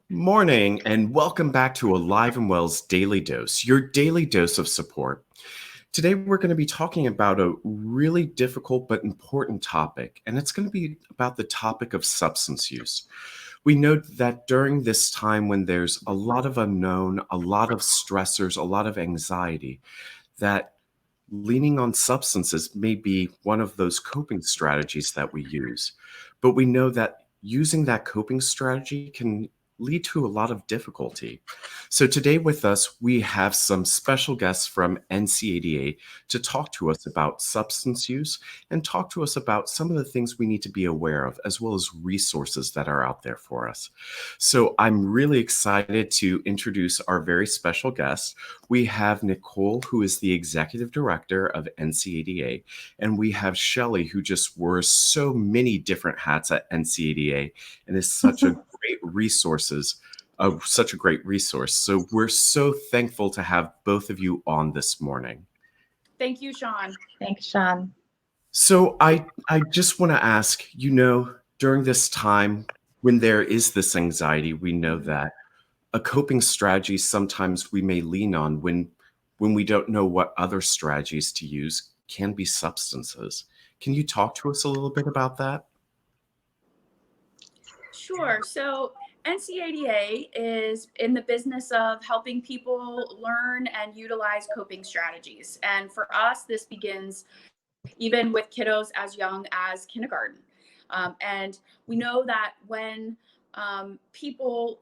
Morning, and welcome back to Alive and Well's Daily Dose, your daily dose of support. Today, we're going to be talking about a really difficult but important topic, and it's going to be about the topic of substance use. We know that during this time when there's a lot of unknown, a lot of stressors, a lot of anxiety, that leaning on substances may be one of those coping strategies that we use. But we know that using that coping strategy can lead to a lot of difficulty. So today with us, we have some special guests from NCADA to talk to us about substance use and talk to us about some of the things we need to be aware of, as well as resources that are out there for us. So I'm really excited to introduce our very special guest. We have Nicole, who is the executive director of NCADA, and we have Shelly, who just wears so many different hats at NCADA and is such a great such a great resource. So we're so thankful to have both of you on this morning. Thank you, Sean. Thanks, Sean. So I just want to ask, during this time when there is this anxiety, we know that a coping strategy sometimes we may lean on when we don't know what other strategies to use can be substances. Can you talk to us a little bit about that? Sure. So NCADA is in the business of helping people learn and utilize coping strategies. And for us, this begins even with kiddos as young as kindergarten. And we know that when people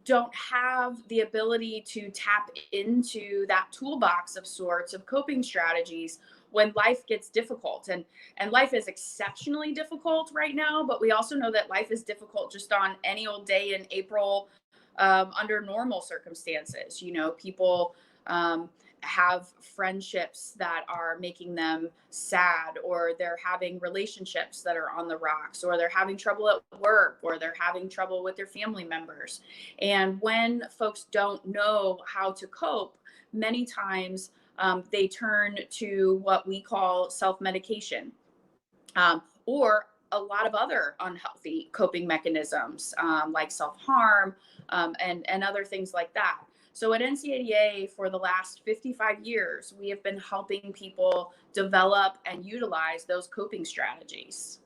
don't have the ability to tap into that toolbox of sorts of coping strategies when life gets difficult, and life is exceptionally difficult right now, but we also know that life is difficult just on any old day in April, under normal circumstances. People have friendships that are making them sad, or they're having relationships that are on the rocks, or they're having trouble at work, or they're having trouble with their family members. And when folks don't know how to cope, many times they turn to what we call self-medication, or a lot of other unhealthy coping mechanisms, like self-harm, and other things like that. So at NCADA, for the last 55 years, we have been helping people develop and utilize those coping strategies.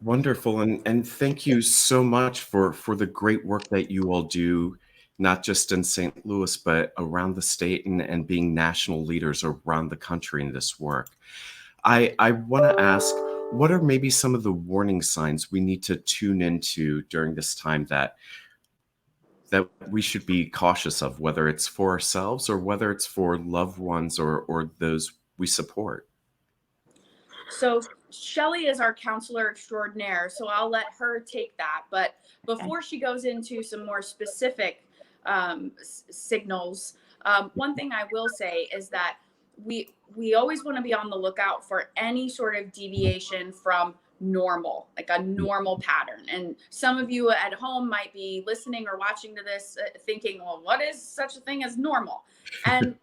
Wonderful. And thank you so much for the great work that you all do, not just in St. Louis, but around the state and being national leaders around the country in this work. I want to ask, what are maybe some of the warning signs we need to tune into during this time that we should be cautious of, whether it's for ourselves or whether it's for loved ones or those we support? So Shelly is our counselor extraordinaire, so I'll let her take that. But before she goes into some more specific signals, one thing I will say is that we always want to be on the lookout for any sort of deviation from normal, like a normal pattern. And some of you at home might be listening or watching to this thinking, well, what is such a thing as normal? And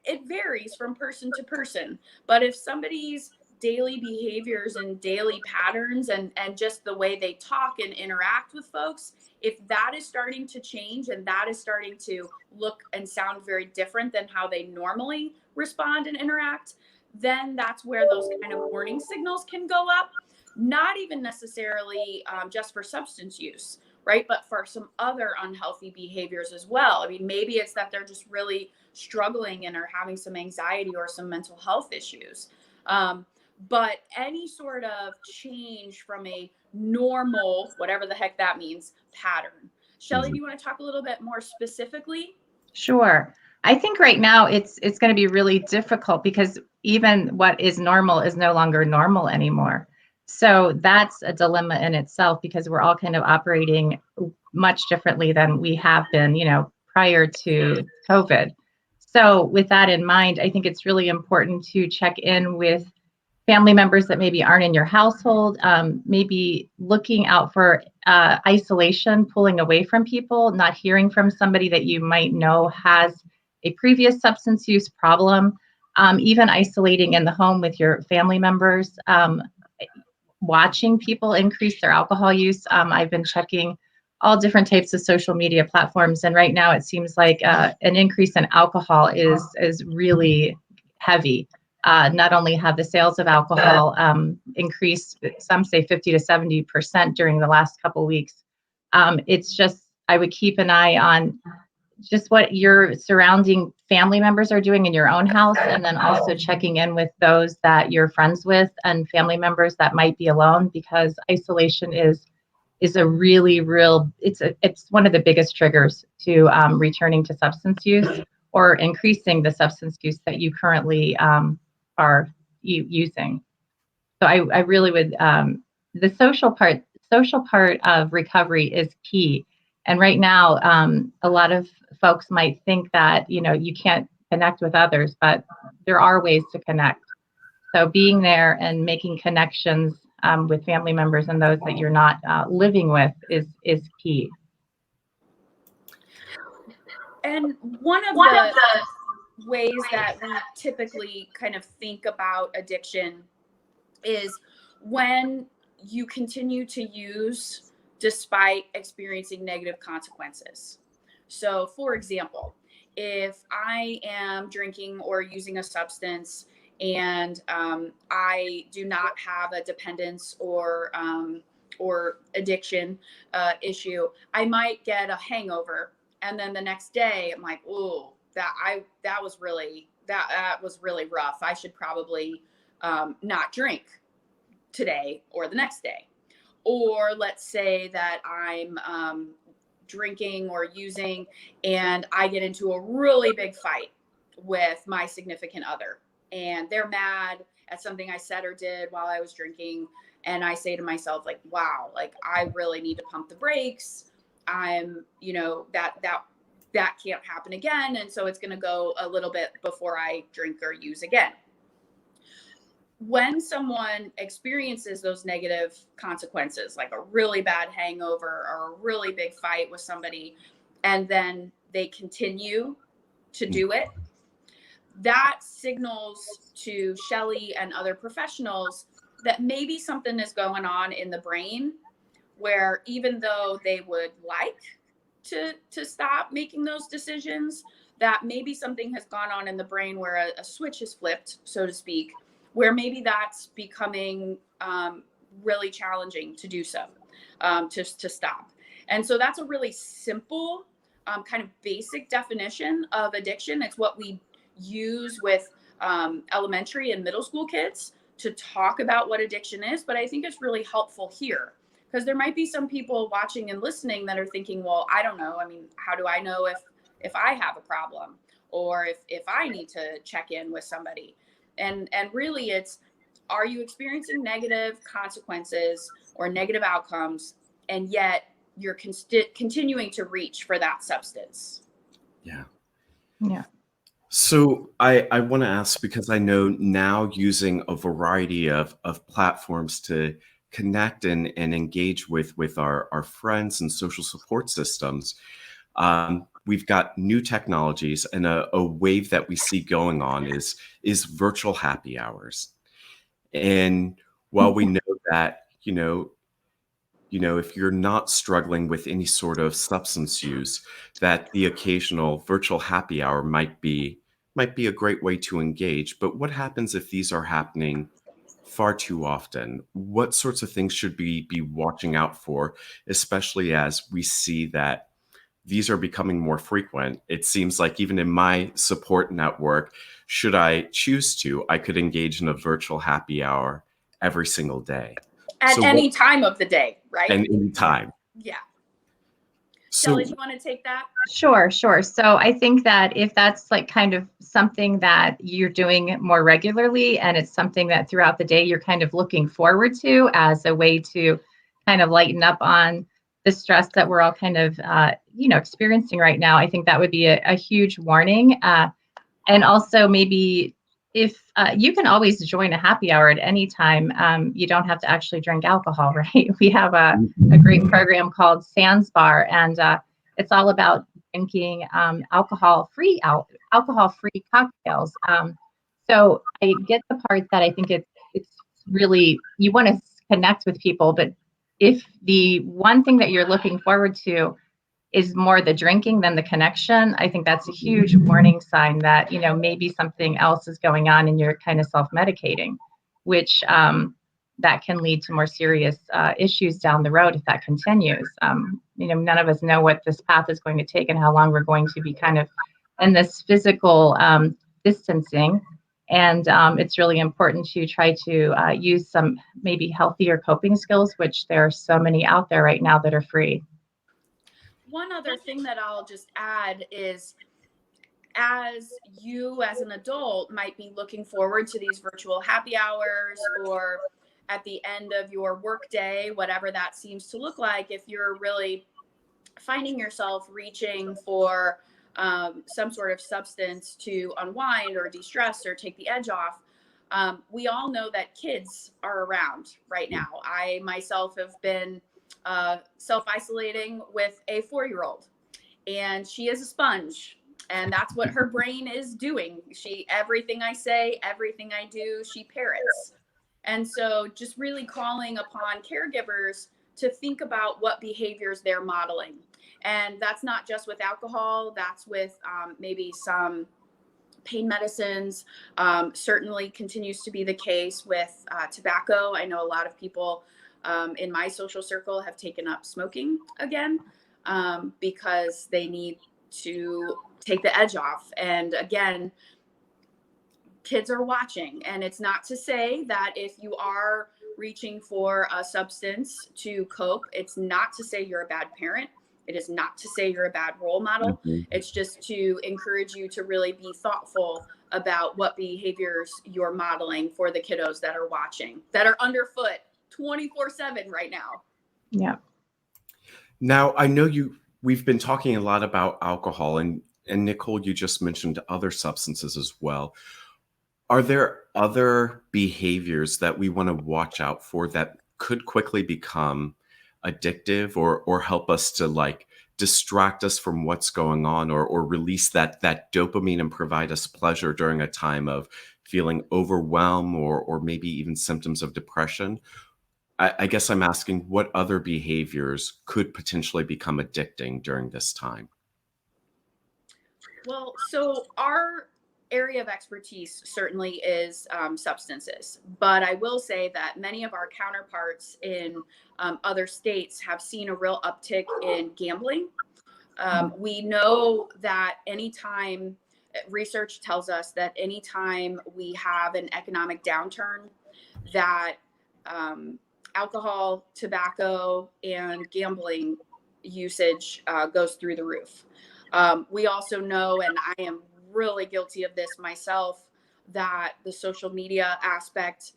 it varies from person to person. But if somebody's daily behaviors and daily patterns and just the way they talk and interact with folks, if that is starting to change and that is starting to look and sound very different than how they normally respond and interact, then that's where those kind of warning signals can go up. Not even necessarily just for substance use, right? But for some other unhealthy behaviors as well. I mean, maybe it's that they're just really struggling and are having some anxiety or some mental health issues. But any sort of change from a normal, whatever the heck that means, pattern. Shelly, do you want to talk a little bit more specifically? Sure. I think right now it's going to be really difficult because even what is normal is no longer normal anymore. So that's a dilemma in itself because we're all kind of operating much differently than we have been, prior to COVID. So with that in mind, I think it's really important to check in with family members that maybe aren't in your household, maybe looking out for isolation, pulling away from people, not hearing from somebody that you might know has a previous substance use problem, even isolating in the home with your family members. watching people increase their alcohol use. I've been checking all different types of social media platforms, and right now it seems like an increase in alcohol is really heavy. Not only have the sales of alcohol increased, some say 50 to 70% during the last couple weeks. It's just, I would keep an eye on just what your surrounding family members are doing in your own house, and then also checking in with those that you're friends with and family members that might be alone, because isolation is a really real, it's one of the biggest triggers to returning to substance use or increasing the substance use that you currently are using. So I really would, the social part of recovery is key. And right now, a lot of folks might think that, you can't connect with others, but there are ways to connect. So being there and making connections with family members and those that you're not living with is key. And one of the ways that we typically kind of think about addiction is when you continue to use despite experiencing negative consequences. So, for example, if I am drinking or using a substance and I do not have a dependence or addiction issue, I might get a hangover, and then the next day I'm like, "Oh, that was really rough. I should probably not drink today or the next day." Or let's say that I'm drinking or using and I get into a really big fight with my significant other, and they're mad at something I said or did while I was drinking. And I say to myself, like, wow, like I really need to pump the brakes. I'm, that can't happen again. And so it's going to go a little bit before I drink or use again. When someone experiences those negative consequences, like a really bad hangover or a really big fight with somebody, and then they continue to do it, that signals to Shelley and other professionals that maybe something is going on in the brain, where even though they would like to stop making those decisions, that maybe something has gone on in the brain where a switch is flipped, so to speak, where maybe that's becoming really challenging to do so, to stop. And so that's a really simple, kind of basic definition of addiction. It's what we use with elementary and middle school kids to talk about what addiction is. But I think it's really helpful here, because there might be some people watching and listening that are thinking, well, I don't know. I mean, how do I know if I have a problem, or if I need to check in with somebody? And really it's, are you experiencing negative consequences or negative outcomes, and yet you're continuing to reach for that substance? Yeah. Yeah. So I want to ask, because I know now using a variety of platforms to connect and engage with our friends and social support systems, we've got new technologies, and a wave that we see going on is virtual happy hours. And while we know that, if you're not struggling with any sort of substance use, that the occasional virtual happy hour might be a great way to engage. But what happens if these are happening far too often? What sorts of things should we be watching out for, especially as we see that these are becoming more frequent? It seems like even in my support network, should I choose to, I could engage in a virtual happy hour every single day. At any time of the day, right? And any time. Yeah. So, Shelley, do you want to take that? Sure. So I think that if that's like kind of something that you're doing more regularly, and it's something that throughout the day you're kind of looking forward to as a way to kind of lighten up on the stress that we're all kind of, experiencing right now, I think that would be a huge warning. And also maybe if you can always join a happy hour at any time, you don't have to actually drink alcohol, right? We have a great program called Sans Bar, and it's all about drinking alcohol-free cocktails. So I get the part that I think it's really, you want to connect with people. But if the one thing that you're looking forward to is more the drinking than the connection, I think that's a huge warning sign that, maybe something else is going on and you're kind of self-medicating, which that can lead to more serious issues down the road if that continues. None of us know what this path is going to take and how long we're going to be kind of in this physical distancing. And it's really important to try to use some maybe healthier coping skills, which there are so many out there right now that are free. One other thing that I'll just add is, as you as an adult might be looking forward to these virtual happy hours, or at the end of your workday, whatever that seems to look like, if you're really finding yourself reaching for some sort of substance to unwind or de-stress or take the edge off, we all know that kids are around right now. I myself have been self-isolating with a 4-year-old, and she is a sponge, and that's what her brain is doing. Everything I say, everything I do, she parrots. And so just really calling upon caregivers to think about what behaviors they're modeling. And that's not just with alcohol, that's with maybe some pain medicines. Certainly continues to be the case with tobacco. I know a lot of people in my social circle have taken up smoking again because they need to take the edge off. And again, kids are watching. And it's not to say that if you are reaching for a substance to cope, it's not to say you're a bad parent. It is not to say you're a bad role model. Mm-hmm. It's just to encourage you to really be thoughtful about what behaviors you're modeling for the kiddos that are watching, that are underfoot 24/7 right now. Yeah. Now, I know we've been talking a lot about alcohol, and Nicole, you just mentioned other substances as well. Are there other behaviors that we want to watch out for that could quickly become addictive or help us to distract us from what's going on, or release that dopamine and provide us pleasure during a time of feeling overwhelmed or maybe even symptoms of depression? I guess I'm asking, what other behaviors could potentially become addicting during this time? Well, so our area of expertise certainly is substances, but I will say that many of our counterparts in other states have seen a real uptick in gambling. We know that anytime, research tells us that anytime we have an economic downturn, that alcohol, tobacco, and gambling usage goes through the roof. We also know, and I am really guilty of this myself, that the social media aspect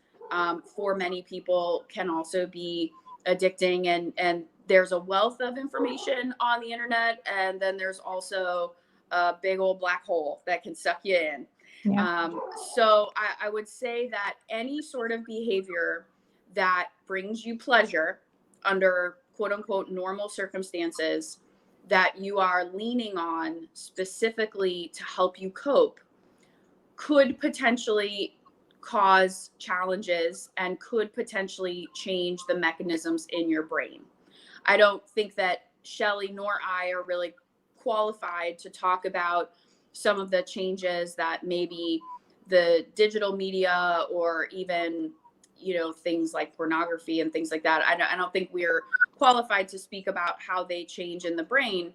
for many people can also be addicting, and there's a wealth of information on the internet, and then there's also a big old black hole that can suck you in. Yeah. So I would say that any sort of behavior that brings you pleasure under quote unquote normal circumstances that you are leaning on specifically to help you cope could potentially cause challenges and could potentially change the mechanisms in your brain. I don't think that Shelly nor I are really qualified to talk about some of the changes that maybe the digital media or even things like pornography and things like that. I don't think we're qualified to speak about how they change in the brain,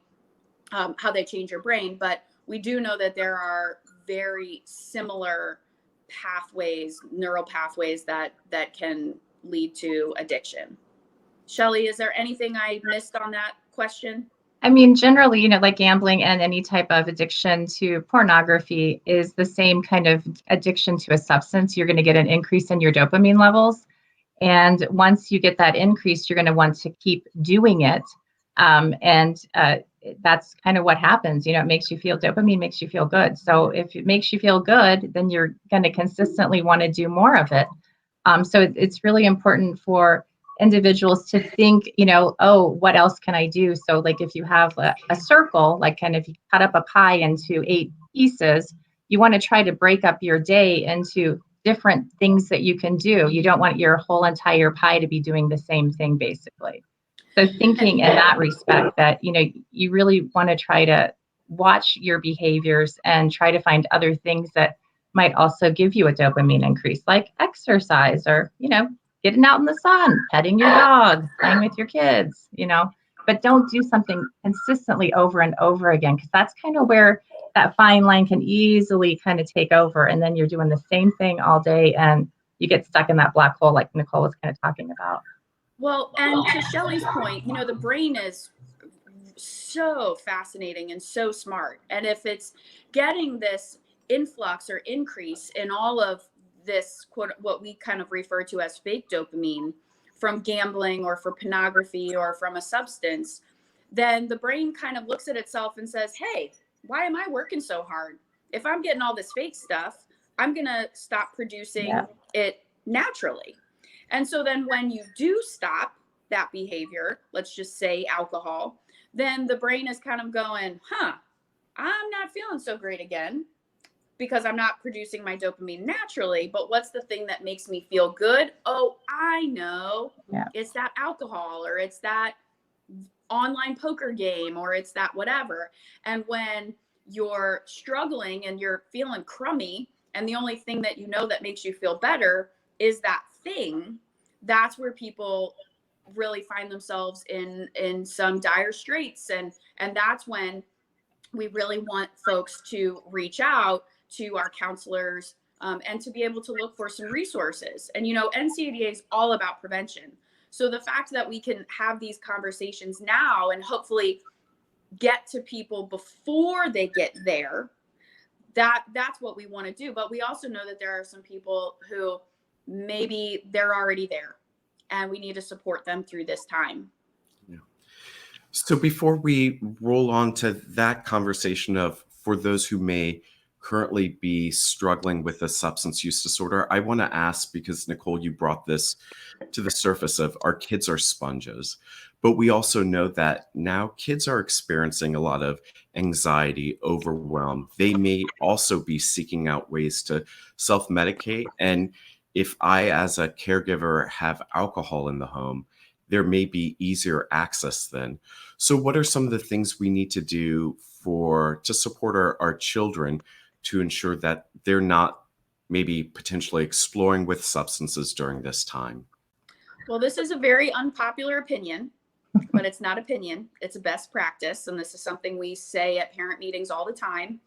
how they change your brain. But we do know that there are very similar pathways, neural pathways that can lead to addiction. Shelly, is there anything I missed on that question? I mean, generally, like gambling and any type of addiction to pornography is the same kind of addiction to a substance. You're going to get an increase in your dopamine levels. And once you get that increase, you're going to want to keep doing it. And that's kind of what happens. It makes you feel, dopamine makes you feel good. So if it makes you feel good, then you're going to consistently want to do more of it. So it's really important for individuals to think, oh, what else can I do? So like if you have a circle, like kind of you cut up a pie into 8 pieces, you want to try to break up your day into different things that you can do. You don't want your whole entire pie to be doing the same thing, basically. So thinking in that respect that, you really want to try to watch your behaviors and try to find other things that might also give you a dopamine increase, like exercise or, getting out in the sun, petting your dog, playing with your kids, but don't do something consistently over and over again, because that's kind of where that fine line can easily kind of take over. And then you're doing the same thing all day and you get stuck in that black hole like Nicole was kind of talking about. Well, and to Shelly's point, the brain is so fascinating and so smart. And if it's getting this influx or increase in all of this, quote, what we kind of refer to as fake dopamine from gambling or for pornography or from a substance, then the brain kind of looks at itself and says, hey, why am I working so hard? If I'm getting all this fake stuff, I'm going to stop producing it naturally. And so then when you do stop that behavior, let's just say alcohol, then the brain is kind of going, I'm not feeling so great again because I'm not producing my dopamine naturally. But what's the thing that makes me feel good? Oh, I know. Yeah. It's that alcohol, or it's that online poker game, or it's that whatever. And when you're struggling and you're feeling crummy, and the only thing that that makes you feel better is that thing, that's where people really find themselves in some dire straits. And that's when we really want folks to reach out to our counselors and to be able to look for some resources. And, NCADA is all about prevention. So the fact that we can have these conversations now and hopefully get to people before they get there, that's what we want to do. But we also know that there are some people who maybe they're already there and we need to support them through this time. Yeah. So before we roll on to that conversation of for those who may currently be struggling with a substance use disorder, I want to ask, because Nicole, you brought this to the surface of our kids are sponges, but we also know that now kids are experiencing a lot of anxiety, overwhelm. They may also be seeking out ways to self-medicate. And if I, as a caregiver, have alcohol in the home, there may be easier access then. So what are some of the things we need to do to support our children to ensure that they're not maybe potentially exploring with substances during this time? Well, this is a very unpopular opinion, but it's not opinion. It's a best practice. And this is something we say at parent meetings all the time.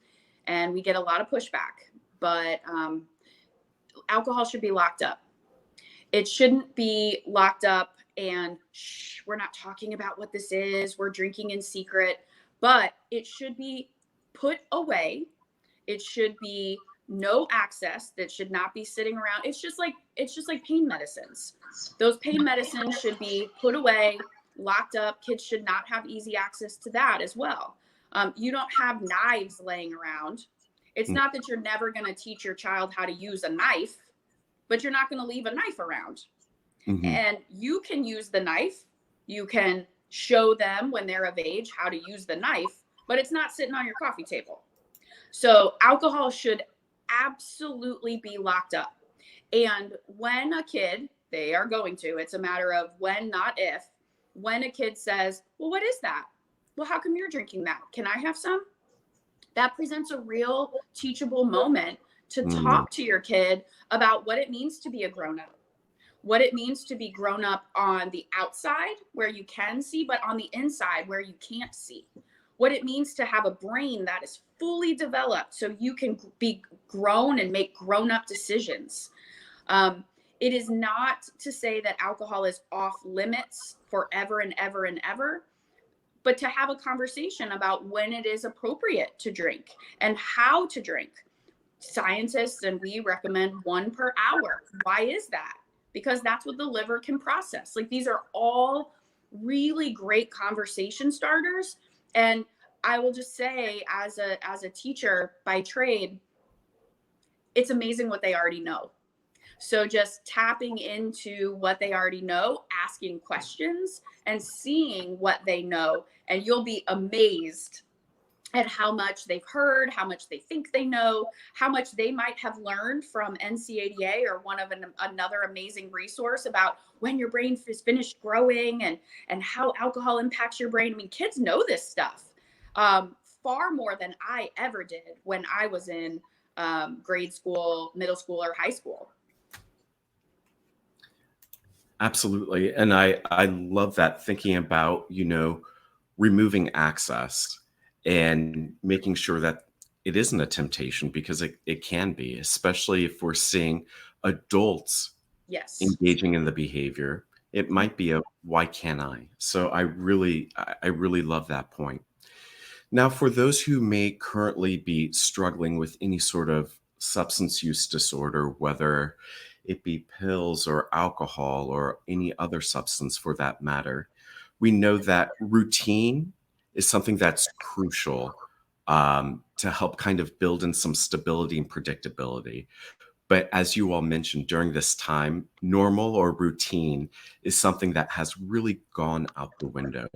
And we get a lot of pushback. But alcohol should be locked up. It shouldn't be locked up and we're not talking about what this is. We're drinking in secret. But it should be put away. It should be no access. That should not be sitting around. It's just like pain medicines. Those pain medicines should be put away, locked up. Kids should not have easy access to that as well. You don't have knives laying around. It's not that you're never going to teach your child how to use a knife, but you're not going to leave a knife around. Mm-hmm. And you can use the knife. You can show them when they're of age how to use the knife, but it's not sitting on your coffee table. So alcohol should absolutely be locked up. And when a kid, they are going to, it's a matter of when, not if, when a kid says, well, what is that? Well, how come you're drinking that? Can I have some? That presents a real teachable moment to talk to your kid about what it means to be a grown-up, what it means to be grown up on the outside where you can see, but on the inside where you can't see, what it means to have a brain that is fully developed so you can be grown and make grown-up decisions. It is not to say that alcohol is off limits forever and ever and ever, but to have a conversation about when it is appropriate to drink and how to drink. Scientists and we recommend 1 per hour. Why is that? Because that's what the liver can process. Like, these are all really great conversation starters. And I will just say, as a teacher by trade, it's amazing what they already know. So just tapping into what they already know, asking questions and seeing what they know, and you'll be amazed and how much they've heard, how much they think they know, how much they might have learned from NCADA or one of another amazing resource about when your brain is finished growing and how alcohol impacts your brain. I mean, kids know this stuff far more than I ever did when I was in grade school, middle school, or high school. Absolutely. And I love that, thinking about, removing access and making sure that it isn't a temptation, because it can be, especially if we're seeing adults Yes. engaging in the behavior. It might be a why can't I? So I really love that point. Now, for those who may currently be struggling with any sort of substance use disorder, whether it be pills or alcohol or any other substance for that matter, we know that routine is something that's crucial, to help kind of build in some stability and predictability. But as you all mentioned, during this time, normal or routine is something that has really gone out the window.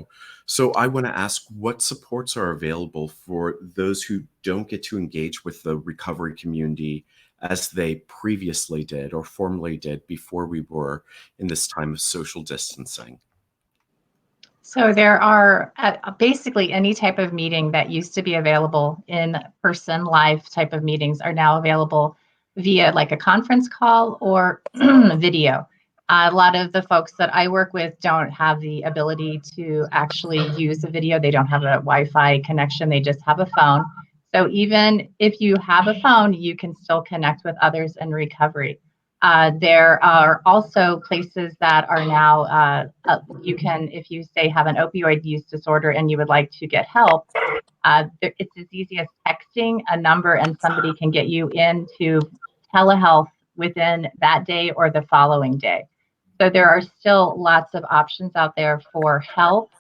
So I want to ask, what supports are available for those who don't get to engage with the recovery community as they previously did or formerly did before we were in this time of social distancing? So there are basically any type of meeting that used to be available in person, live type of meetings are now available via like a conference call or video. A lot of the folks that I work with don't have the ability to actually use a video. They don't have a Wi-Fi connection. They just have a phone. So even if you have a phone, you can still connect with others in recovery. There are also places that are now, you can, if you say have an opioid use disorder and you would like to get help, it's as easy as texting a number and somebody can get you into telehealth within that day or the following day. So there are still lots of options out there for help.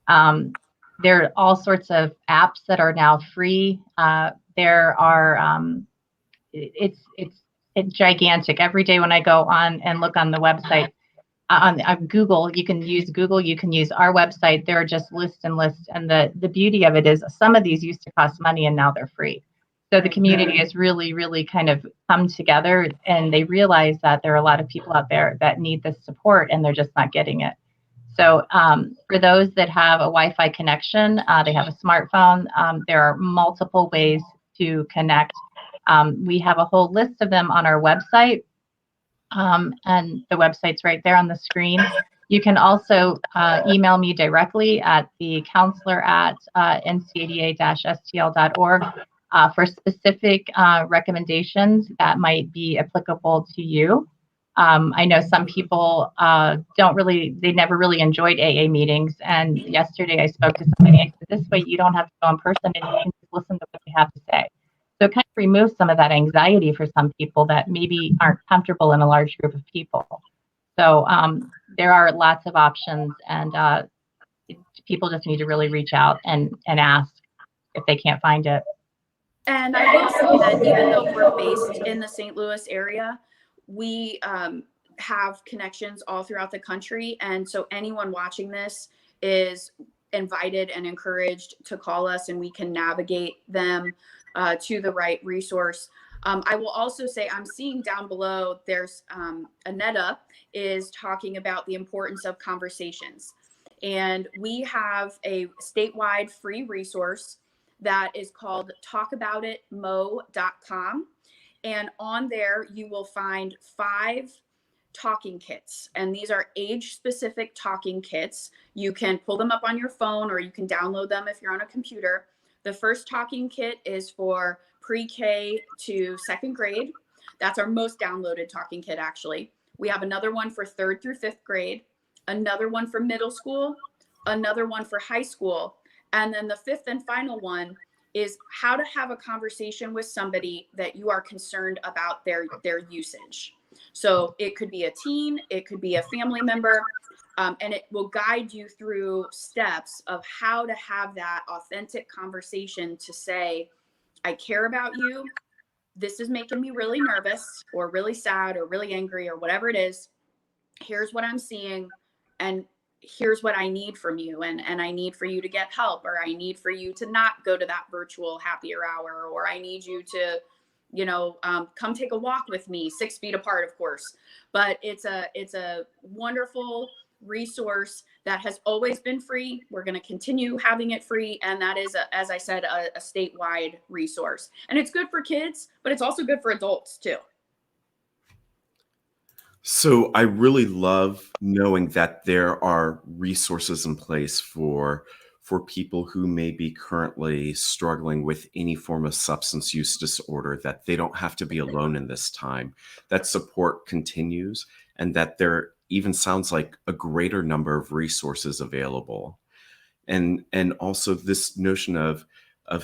There are all sorts of apps that are now free. There are, it's gigantic. Every day when I go on and look on the website, on Google, you can use Google, you can use our website. There are just lists and lists. And the beauty of it is some of these used to cost money and now they're free. So the community has really, really kind of come together, and they realize that there are a lot of people out there that need this support and they're just not getting it. So for those that have a Wi-Fi connection, they have a smartphone, there are multiple ways to connect. We have a whole list of them on our website, and the website's right there on the screen. You can also email me directly at the counselor at ncada-stl.org for specific recommendations that might be applicable to you. I know some people they never really enjoyed AA meetings. And yesterday I spoke to somebody, I said, this way you don't have to go in person and you can just listen to what they have to say. So it kind of removes some of that anxiety for some people that maybe aren't comfortable in a large group of people. So there are lots of options, and people just need to really reach out and ask if they can't find it. And I will say that even though we're based in the St. Louis area, we have connections all throughout the country. And so anyone watching this is invited and encouraged to call us, and we can navigate them to the right resource. I will also say, I'm seeing down below, there's Anetta is talking about the importance of conversations. And we have a statewide free resource that is called talkaboutitmo.com. And on there, you will find 5 talking kits. And these are age-specific talking kits. You can pull them up on your phone or you can download them if you're on a computer. The first talking kit is for pre-K to 2nd grade. That's our most downloaded talking kit, actually. We have another one for 3rd through 5th grade, another one for middle school, another one for high school. And then the 5th and final one is how to have a conversation with somebody that you are concerned about their usage. So it could be a teen, it could be a family member, and it will guide you through steps of how to have that authentic conversation to say, I care about you. This is making me really nervous or really sad or really angry or whatever it is. Here's what I'm seeing. And here's what I need from you, and I need for you to get help, or I need for you to not go to that virtual happier hour, or I need you to, come take a walk with me 6 feet apart, of course. But it's a wonderful resource that has always been free. We're going to continue having it free, and that is, as I said, a statewide resource. And it's good for kids, but it's also good for adults too. So I really love knowing that there are resources in place for people who may be currently struggling with any form of substance use disorder, that they don't have to be alone in this time, that support continues, and that there even sounds like a greater number of resources available. And also this notion of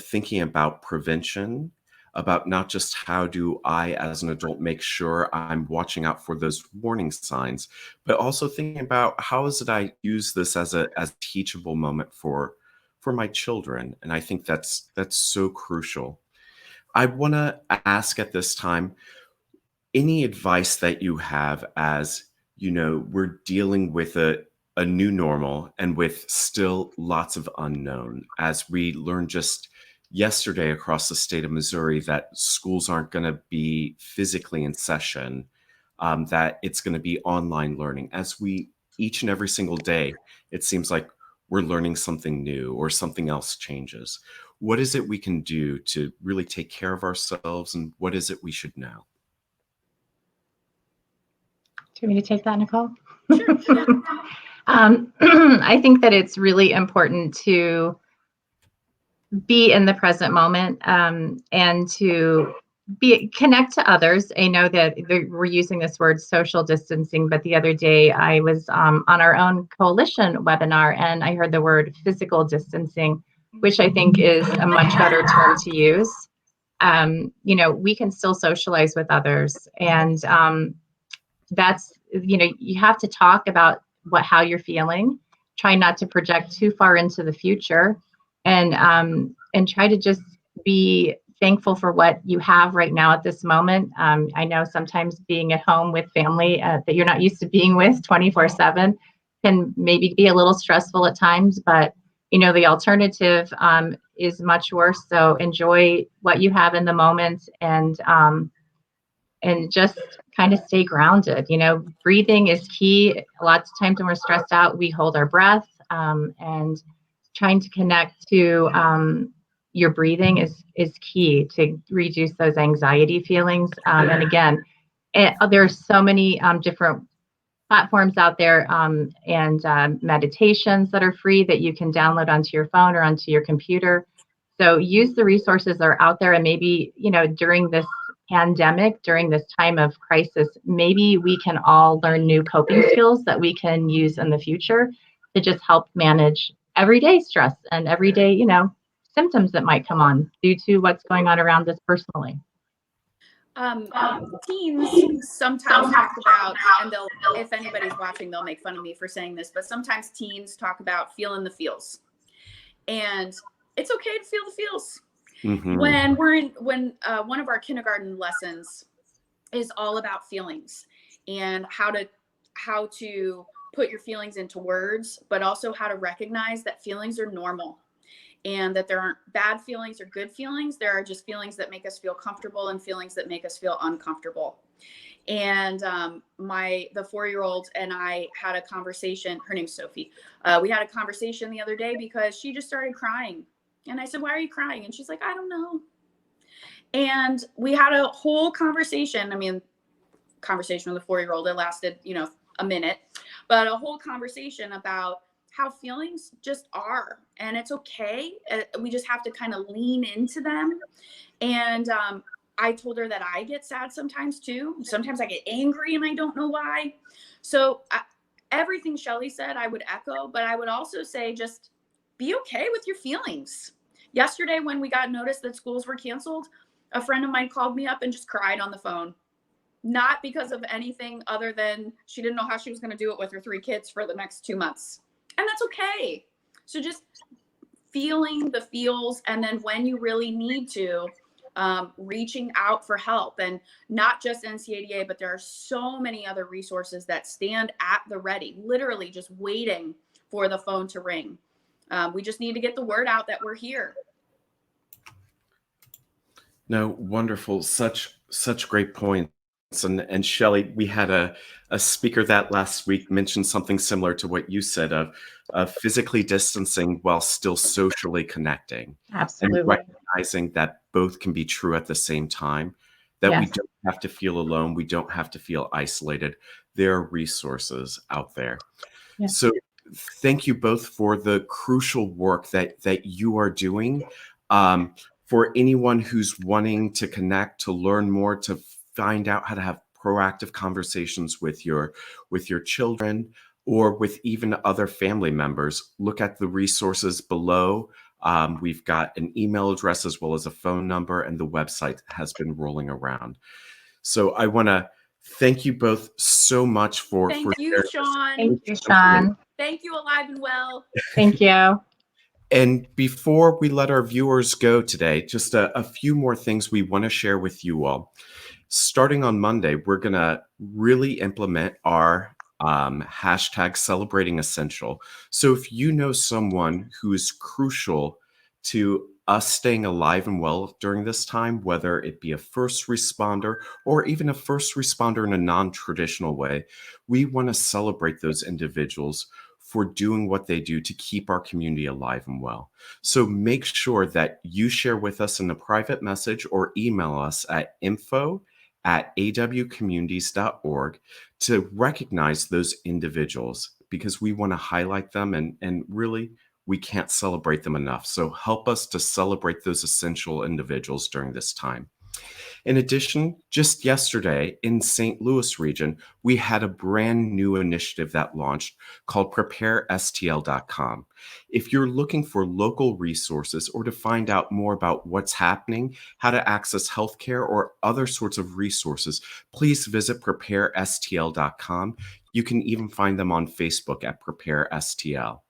thinking about prevention, about not just how do I as an adult make sure I'm watching out for those warning signs, but also thinking about how is it I use this as a teachable moment for my children. And I think that's so crucial. I want to ask at this time, any advice that you have, as we're dealing with a new normal and with still lots of unknown, as we learned just yesterday across the state of Missouri that schools aren't going to be physically in session, that it's going to be online learning. As we, each and every single day, it seems like we're learning something new or something else changes. What is it we can do to really take care of ourselves, and what is it we should know? Do you want me to take that, Nicole? Sure. Yeah. I think that it's really important to be in the present moment, and to connect to others. I know that we're using this word social distancing, but the other day I was on our own coalition webinar, and I heard the word physical distancing, which I think is a much better term to use. We can still socialize with others, and that's, you have to talk about how you're feeling. Try not to project too far into the future, and try to just be thankful for what you have right now at this moment. I know sometimes being at home with family that you're not used to being with 24/7 can maybe be a little stressful at times, but the alternative is much worse. So enjoy what you have in the moment, and just kind of stay grounded. Breathing is key. Lots of times when we're stressed out, we hold our breath, and trying to connect to your breathing is key to reduce those anxiety feelings. And again, there are so many different platforms out there, and meditations that are free that you can download onto your phone or onto your computer. So use the resources that are out there, and maybe, during this pandemic, during this time of crisis, maybe we can all learn new coping skills that we can use in the future to just help manage everyday stress and everyday, symptoms that might come on due to what's going on around us personally. Teens sometimes talk about, and if anybody's watching, they'll make fun of me for saying this, but sometimes teens talk about feeling the feels. And it's okay to feel the feels. Mm-hmm. When one of our kindergarten lessons is all about feelings, and how to put your feelings into words, but also how to recognize that feelings are normal, and that there aren't bad feelings or good feelings. There are just feelings that make us feel comfortable and feelings that make us feel uncomfortable. And the 4-year-old and I had a conversation. Her name's Sophie. We had a conversation the other day because she just started crying. And I said, "Why are you crying?" And she's like, "I don't know." And we had a whole conversation. Conversation with a 4-year-old, it lasted, a minute, but a whole conversation about how feelings just are, and it's okay. We just have to kind of lean into them. And I told her that I get sad sometimes too. Sometimes I get angry and I don't know why. So everything Shelly said, I would echo, but I would also say, just be okay with your feelings. Yesterday, when we got notice that schools were canceled, a friend of mine called me up and just cried on the phone. Not because of anything other than she didn't know how she was going to do it with her 3 kids for the next 2 months. And that's okay. So just feeling the feels, and then when you really need to, reaching out for help. And not just NCADA, but there are so many other resources that stand at the ready, literally just waiting for the phone to ring. We just need to get the word out that we're here. No, wonderful. Such great points. And Shelley, we had a speaker that last week mentioned something similar to what you said of physically distancing while still socially connecting. Absolutely. And recognizing that both can be true at the same time, that we Yes. don't have to feel alone. We don't have to feel isolated. There are resources out there. Yeah. So thank you both for the crucial work that you are doing. For anyone who's wanting to connect, to learn more, to find out how to have proactive conversations with your children or with even other family members, look at the resources below. We've got an email address as well as a phone number, and the website has been rolling around. So I want to thank you both so much for Thank you, sharing this. Sean. Thank you, Sean. Thank you, Alive and Well. Thank you. And before we let our viewers go today, just a few more things we want to share with you all. Starting on Monday, we're going to really implement our hashtag Celebrating Essential. So if you know someone who is crucial to us staying alive and well during this time, whether it be a first responder or even a first responder in a non-traditional way, we want to celebrate those individuals for doing what they do to keep our community alive and well. So make sure that you share with us in a private message or email us at info@awcommunities.org to recognize those individuals, because we want to highlight them and really we can't celebrate them enough. So help us to celebrate those essential individuals during this time. In addition, just yesterday in St. Louis region, we had a brand new initiative that launched called PrepareSTL.com. If you're looking for local resources or to find out more about what's happening, how to access healthcare or other sorts of resources, please visit PrepareSTL.com. You can even find them on Facebook at PrepareSTL.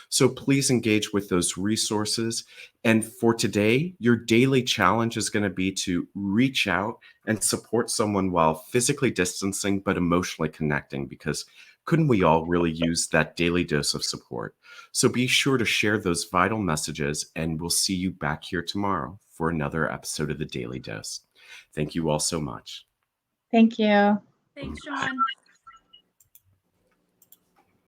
So please engage with those resources. And for today, your daily challenge is going to be to reach out and support someone while physically distancing, but emotionally connecting, because couldn't we all really use that daily dose of support? So be sure to share those vital messages, and we'll see you back here tomorrow for another episode of the Daily Dose. Thank you all so much. Thank you. Thanks, Sean.